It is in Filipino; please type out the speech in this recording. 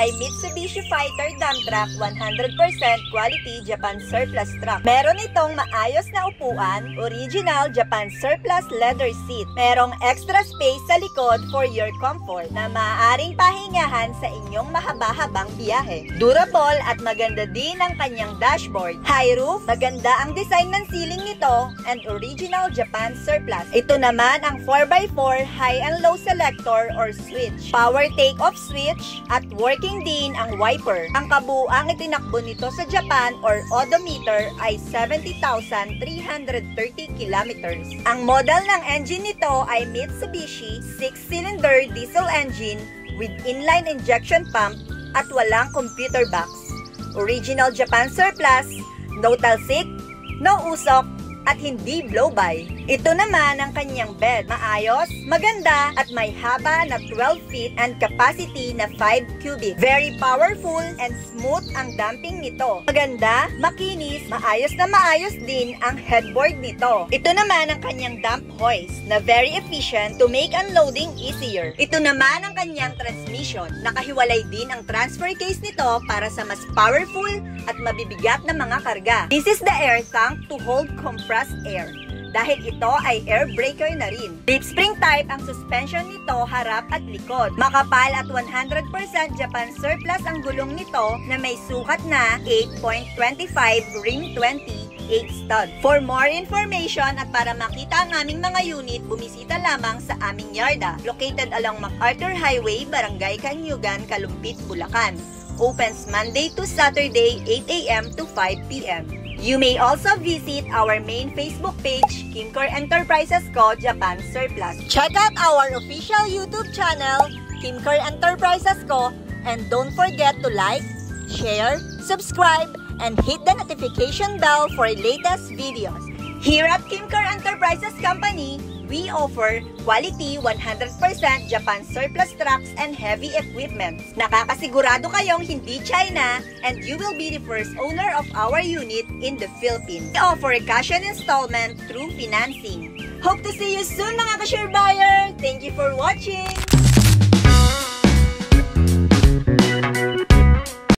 ay Mitsubishi Fighter dump truck, 100% quality Japan surplus truck. Meron itong maayos na upuan, original Japan surplus leather seat. Merong extra space sa likod for your comfort na maaaring pahingahan sa inyong mahaba-habang biyahe. Durable at maganda din ang kanyang dashboard. High roof, maganda ang design ng ceiling nito, and original Japan surplus. Ito naman ang 4x4 high and low selector or switch. Power take-off switch at working din ang wiper. Ang kabuuang itinakbo nito sa Japan or odometer ay 70,330 kilometers. Ang model ng engine nito ay Mitsubishi 6-cylinder diesel engine with inline injection pump at walang computer box. Original Japan surplus, no talsik, no usok, at hindi blow-by. Ito naman ang kanyang bed. Maayos, maganda, at may haba na 12 feet and capacity na 5 cubic. Very powerful and smooth ang damping nito. Maganda, makinis, maayos na maayos din ang headboard nito. Ito naman ang kanyang dump hoist na very efficient to make unloading easier. Ito naman ang kanyang transmission. Nakahiwalay din ang transfer case nito para sa mas powerful at mabibigat na mga karga. This is the air tank to hold compressed air. Dahil ito ay air breaker na rin. Deep spring type ang suspension nito harap at likod. Makapal at 100% Japan surplus ang gulong nito na may sukat na 8.25 ring 20 8 stud. For more information at para makita ang aming mga unit, bumisita lamang sa aming yarda. Located along MacArthur Highway, Barangay Kanyugan, Kalumpit, Bulacan. Opens Monday to Saturday, 8 a.m. to 5 p.m. You may also visit our main Facebook page, Kimcore Enterprises Co. Japan Surplus. Check out our official YouTube channel, Kimcore Enterprises Co. And don't forget to like, share, subscribe, and hit the notification bell for latest videos. Here at Kimcore Enterprises Company, we offer quality 100% Japan surplus trucks and heavy equipment. Nakakasigurado kayong hindi China, and you will be the first owner of our unit in the Philippines. We offer cash and installment through financing. Hope to see you soon mga ka-share buyer! Thank you for watching!